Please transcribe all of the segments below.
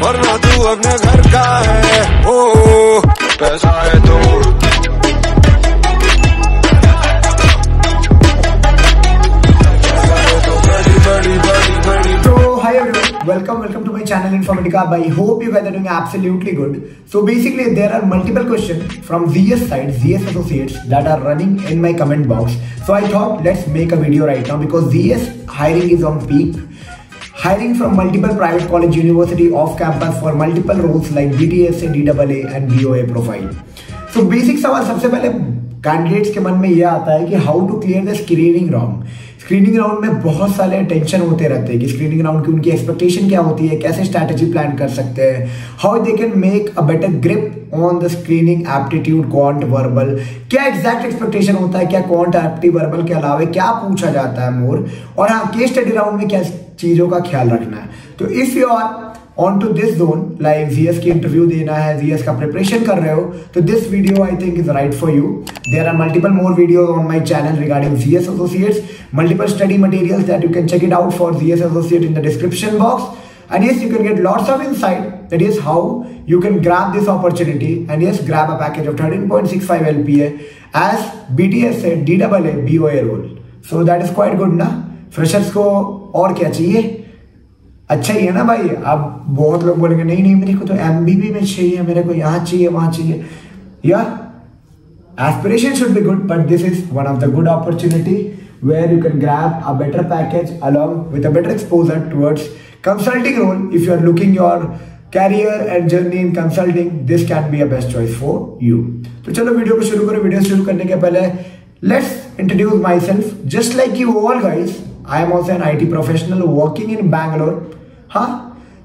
वरना तू अपने घर का है। ओ पैसा है तो welcome to my channel Informatica. I hope you guys are doing absolutely good. So basically there are multiple questions from ZS side, ZS Associates, that are running in my comment box. So I thought let's make a video right now because ZS hiring is on peak. Hiring from multiple private college, university, off campus for multiple roles like BTSA, DAA and BOA profile. So basic सवाल सबसे पहले candidates के मन में यह आता है कि how to clear the screening round. Screening round में बहुत सारे टेंशन होते रहते हैं कि स्क्रीनिंग राउंड की उनकी एक्सपेक्टेशन क्या होती है, कैसे स्ट्रैटेजी प्लान कर सकते हैं, how they can make a better grip on the screening aptitude quant verbal, क्या एग्जैक्ट एक्सपेक्टेशन होता है, क्या क्वांट एप्टी वर्बल के अलावा क्या पूछा जाता है मोर, और हाँ केस स्टडी राउंड में क्या चीजों का ख्याल रखना है। तो if you are on to this zone, like ZS की इंटरव्यू देना है, ZS का प्रिपरेशन कर रहे हो, तो this video I think is right for you. There are multiple more videos on my channel regarding ZS Associates, multiple study materials that you can check it out for ZS Associate in the description box. And yes, you can get lots of insight, that is how you can grab this opportunity and yes, grab a package of 13.65 LPA as BTSA, DAA, BOA role. So that is quite good ना? Freshers को और क्या चाहिए? अच्छा ही है ना भाई। अब बहुत लोग बोलेंगे नहीं नहीं मेरे को तो एमबीबी में चाहिए, मेरे को यहाँ चाहिए वहां चाहिए। या aspiration should be good, but this is one of the good opportunity where you can grab a better package along with a better exposure towards consulting role. If you are looking your career and journey in consulting, this can be a best choice for you. तो चलो video को शुरू करें। Video शुरू करने के पहले let's introduce myself. Just like you all guys, I am also an IT professional working in Bangalore. हाँ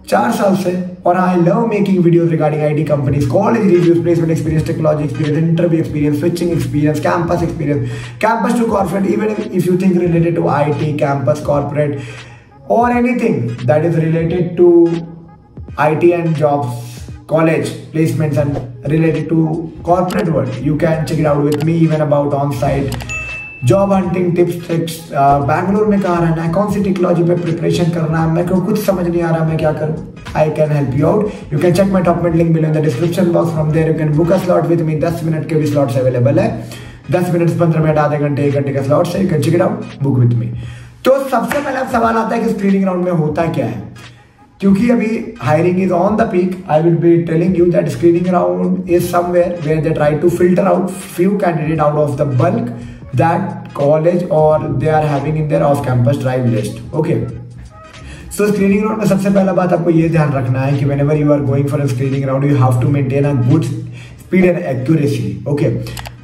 4 साल से, और I love making videos regarding IT companies, college reviews, placement experience, technology experience, interview experience, switching experience, campus experience, campus to corporate, even if you think related to IT, campus, corporate और anything that is related to IT and jobs, college placements and related to corporate world, you can check it out with me, even about on-site job hunting tips tricks. Bangalore में कहाँ रहना है, कौन सी technology पे preparation करना है, मेरे को कुछ समझ नहीं आ रहा मैं क्या करूँ, I can help you out. You can check my top mate link below in the description box. From there you can book a slot with me. 10 minute के भी स्लॉट्स अवेलेबल है, 10 मिनट, 15 मिनट, आधे घंटे, 1 घंटे का slots है। You can check it out, book with me. तो सबसे पहला सवाल आता है कि स्क्रीनिंग राउंड में होता क्या है। क्योंकि अभी hiring is on the peak, I will be telling you that screening round is somewhere where they try to filter out few candidate out of the bulk that college or they are having in their off campus drive list. Okay, so screening round में सबसे पहला बात आपको ये ध्यान रखना है कि whenever you are going for a screening round you have to maintain a good speed and accuracy. Okay,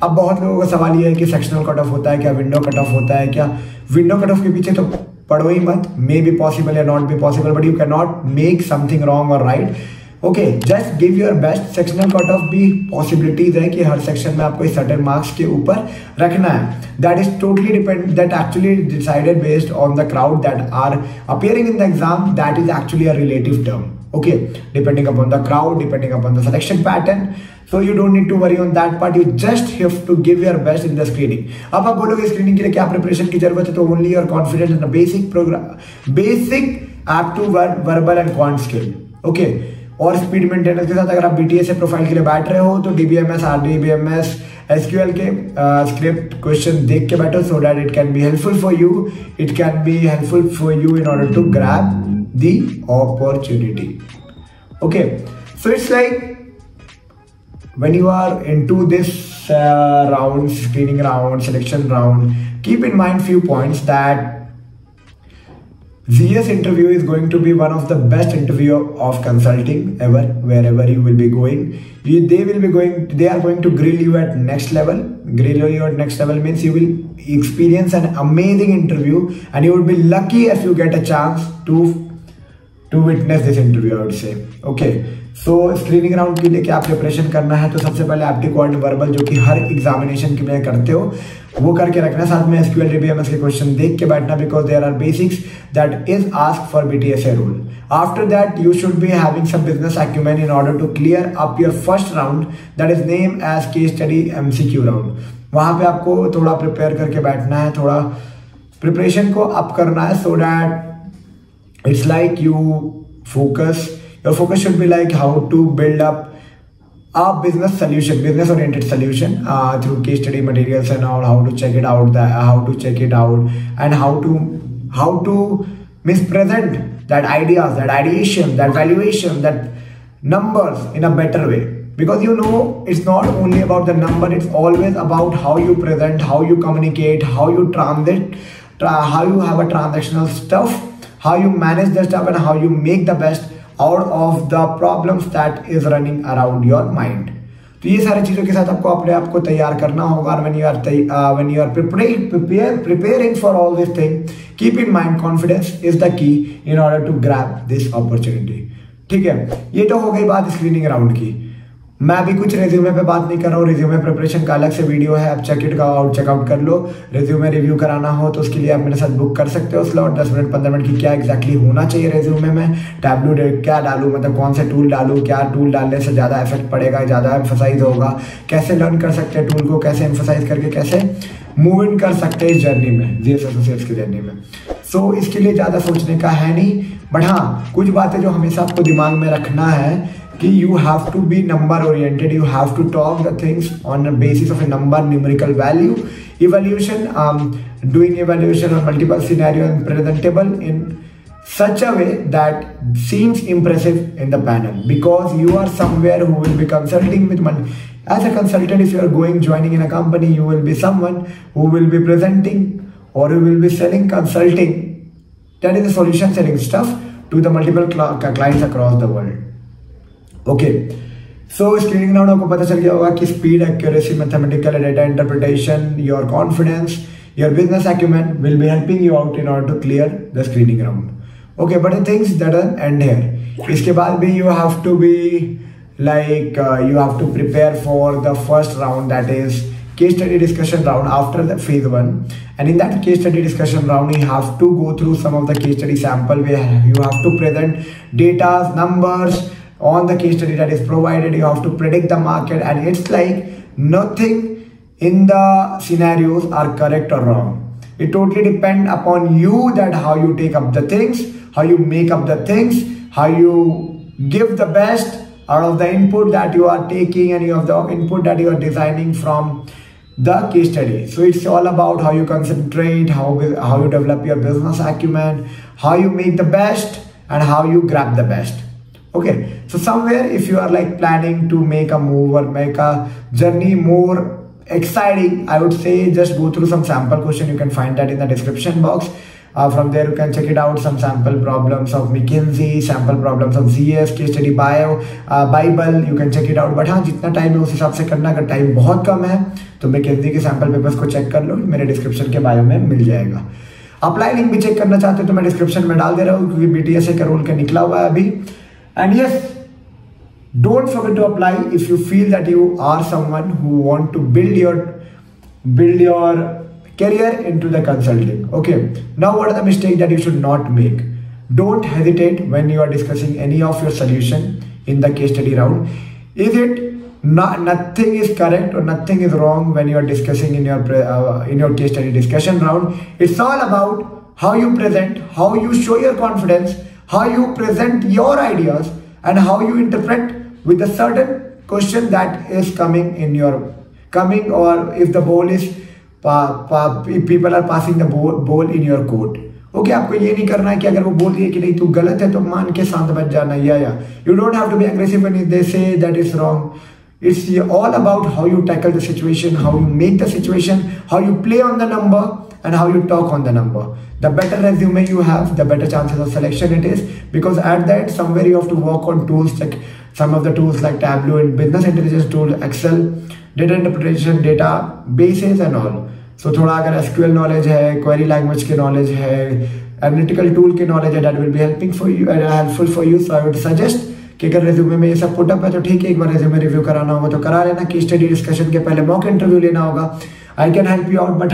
अब बहुत लोगों का सवाल ये है कि सेक्शनल कट ऑफ होता है क्या, विंडो कट ऑफ होता है क्या। विंडो कट ऑफ के पीछे तो पढ़ो ही मत, मे बी पॉसिबल या not be possible, but you can not make something wrong और right. Okay, just give your best. Sectional cut off भी पॉसिबिलिटीज है कि हर सेक्शन में आपको सर्टेन मार्क्स के ऊपर रखना है। That is totally depend, that actually decided based on the crowd that are appearing in the exam. That is actually a relative term. Okay, depending upon the crowd, depending upon the selection pattern, so you don't need to worry on that part. You just have to give your best in the screening. अब आप बोलोगे screening के लिए क्या preparation की जरूरत है, तो only your confidence in the basic programme, basic aptitude, verbal and quant skill. Okay, और स्पीड मेंटेनेंस के साथ अगर आप बीटीएसए प्रोफाइल के लिए बैठ रहे हो तो डीबीएमएस, आरडीबीएमएस, एसक्यूएल के स्क्रिप्ट क्वेश्चन देख के बैठो, so that it can be helpful for you, it can be helpful for you in order to grab the opportunity. Okay, so it's like when you are into this round, screening round, selection round, keep in mind few points that ZS interview is going to be one of the best interview of consulting ever. Wherever you will be going, they are going to grill you at next level. Grill you at next level means you will experience an amazing interview and you would be lucky if you get a chance to witness this interview, I would say. Okay, so screening round के लिए क्या preparation करना है, तो सबसे पहले aptitude verbal जो कि हर एग्जामिनेशन के लिए करते हो वो करके रखना, साथ में एसक्यूएल डीबीएमएस के क्वेश्चन देख के बैठना, because there are basics that is asked for BTSA role. After that you should be having some business acumen in order to clear up your first round that is name as case study MCQ round. वहां पे आपको थोड़ा prepare करके बैठना है, थोड़ा preparation को up करना है, so that it's like you focus, Your focus should be like how to build up a business solution, business oriented solution through case study materials and all, how to check it out, and how to mispresent that ideas, that ideation, that valuation, that numbers in a better way. Because it's not only about the number, it's always about how you present, how you communicate, how you transit, how you have a transactional stuff, how you manage the stuff, and how you make the best out of the problems that is running around your mind. तो ये सारी चीजों के साथ आपको अपने आप को तैयार करना होगा. When you are preparing for all these things, keep in mind confidence is the key in order to grab this opportunity. ठीक है, ये तो हो गई बात स्क्रीनिंग राउंड की. मैं अभी कुछ रेज्यूमे पे बात नहीं कर रहा हूँ. रेज्यूमे प्रिपरेशन का अलग से वीडियो है, आप चेकआउट कर लो. रेज्यूमे रिव्यू कराना हो तो उसके लिए आप मेरे साथ बुक कर सकते हो स्लॉट 10 मिनट 15 मिनट की. क्या एग्जैक्टली होना चाहिए रेज्यूमे में, टैब्लू क्या डालूँ, मतलब कौन से टूल डालूँ, क्या टूल डालने से ज़्यादा इफेक्ट पड़ेगा, ज़्यादा एम्फसाइज होगा, कैसे लर्न कर सकते हैं टूल को, कैसे एम्फसाइज करके कैसे मूव इन कर सकते हैं इस जर्नी में, जीएस एसोसिएट्स की जर्नी में. सो इसके लिए ज़्यादा सोचने का है नहीं, बट हाँ कुछ बातें जो हमेशा आपको दिमाग में रखना है कि you have to be number oriented, you have to talk the things on the basis of a number, numerical value, evaluation, doing evaluation on multiple scenario and presentable in such a way that seems impressive in the panel, because you are somewhere who will be consulting with money. As a consultant, if you are joining in a company, you will be someone who will be presenting or who will be selling consulting, that is the solution selling stuff to the multiple clients across the world. Okay, so screening round आपको पता चल गया होगा कि speed, accuracy, mathematical, data interpretation, your confidence, your business acumen will be helping you out in order to clear the screening round. Okay, but the things that are end here. इसके बाद भी you have to be like you have to prepare for the first round, that is case study discussion round after the phase 1. And in that case study discussion round, you have to go through some of the case study sample where you have to present data, numbers on the case study that is provided. You have to predict the market, and it's like nothing in the scenarios are correct or wrong. It totally depends upon you, that how you take up the things, how you make up the things, how you give the best out of the input that you are taking and you have the input that you are designing from the case study. So it's all about how you concentrate, how you develop your business acumen, how you make the best, and how you grab the best. Okay, so somewhere if you are like planning to make a move or make a journey more exciting, I would say just go through some sample question. You can find that in the description box. From there you can check it out, some sample problems of McKinsey, sample problems of ZS, case study Bible, you can check it out. But हाँ, जितना time है उस हिसाब से करना. अगर time बहुत कम है तो McKinsey के सैम्पल पेपर्स को चेक कर लो, मेरे डिस्क्रिप्शन के बायो में मिल जाएगा. अप्लाई लिंक भी चेक करना चाहते हो तो मैं डिस्क्रिप्शन में डाल दे रहा हूँ, क्योंकि BTSA का रोल का निकला हुआ है अभी. And yes, don't forget to apply if you feel that you are someone who want to build your career into the consulting. Okay, now what are the mistakes that you should not make? Don't hesitate when you are discussing any of your solution in the case study round. Is it nothing is correct or nothing is wrong when you are discussing in your case study discussion round? It's all about how you present, how you show your confidence, how you present your ideas, and how you interpret with a certain question that is coming, or if the ball is if people are passing the ball in your court. Okay, आपको ये नहीं करना है कि अगर वो बोल दिए कि नहीं तू गलत है तो मान के शांत बच जाना. You don't have to be aggressive when they say that is wrong. It's all about how you tackle the situation, how you make the situation, how you play on the number, and how you talk on the number. The better resume you have, the better chances of selection it is, because at that somewhere you have to work on tools like some of the tools like Tableau and business intelligence tool, Excel, data interpretation, data bases and all. So थोड़ा अगर SQL knowledge है, query language के knowledge है, analytical tool के knowledge है, that will be helpful for you. So I would suggest कि अगर resume में ये सब पुटअप है तो ठीक है, एक बार रेज्यूमे रिव्यू कराना होगा तो करा लेना. केस स्टडी डिस्कशन के पहले मॉक इंटरव्यू लेना होगा. I can help you out, but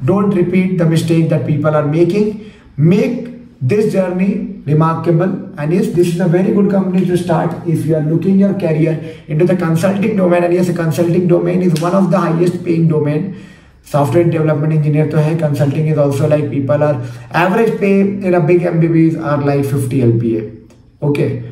don't repeat the mistake that people are making. Make this journey remarkable, and yes, this is a very good company to start if you are looking your career into the consulting domain. And yes, the consulting domain is one of the highest paying domain. Software development engineer तो है, consulting is also like people are average pay in a big MBBs are like 50 LPA. Okay,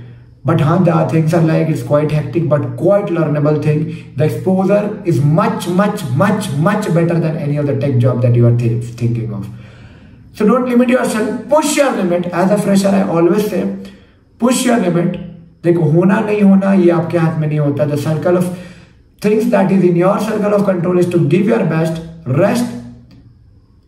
But the things are like, it's quite hectic but quite learnable thing. The exposure is much better than any other tech job that you are thinking of. So don't limit yourself, push your limit. As a fresher I always say, push your limit. देखो होना नहीं होना ये आपके हाथ में नहीं होता. The circle of things that is in your circle of control is to give your best. Rest,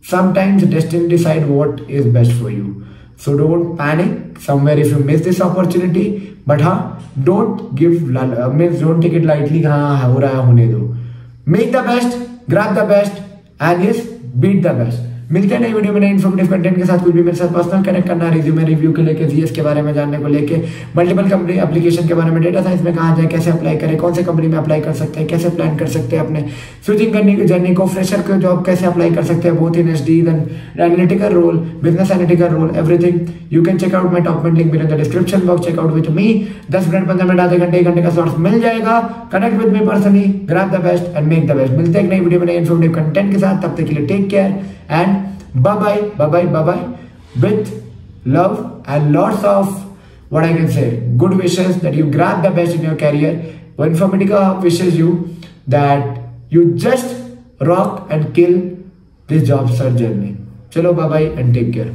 sometimes destiny decide what is best for you. So don't panic somewhere if you miss this opportunity. But don't don't take it lightly. हो रहा है होने दो. Make the best, grab the best, and yes, beat the best. मिलते हैं नई video में नए इन्फॉर्मेटिव कंटेंट के साथ. कुछ भी मेरे साथ पर्सनल कनेक्ट करना, रिज्यूमे रिव्यू के लेके, जीएस के बारे में जानने को लेके, मल्टीपल कंपनी एप्लीकेशन के बारे में, डेटा साइंस में कहाँ जाए, कैसे अप्लाई करें, कौन से कंपनी में अप्लाई कर सकते हैं, कैसे प्लान कर सकते हैं अपने स्विचिंग करने की जर्नी को, फ्रेशर को जॉब कैसे अप्लाई कर सकते हैं, both in SD then analytical role, business analytical role, everything. You can check out my document link in the description box. Check out with me. 10 minute 15 minute आधे घंटे 1 घंटे का स्लॉट मिल जाएगा. Connect with me personally, grab the best and make the best. मिलते हैं एक नई वीडियो में नए इन्फॉर्मेटिव कंटेंट के साथ. तब तक के लिए take care and bye with love and lots of what I can say good wishes that you grab the best in your career. Informatica wishes you that you just rock and kill this job search journey. Chalo, bye and take care.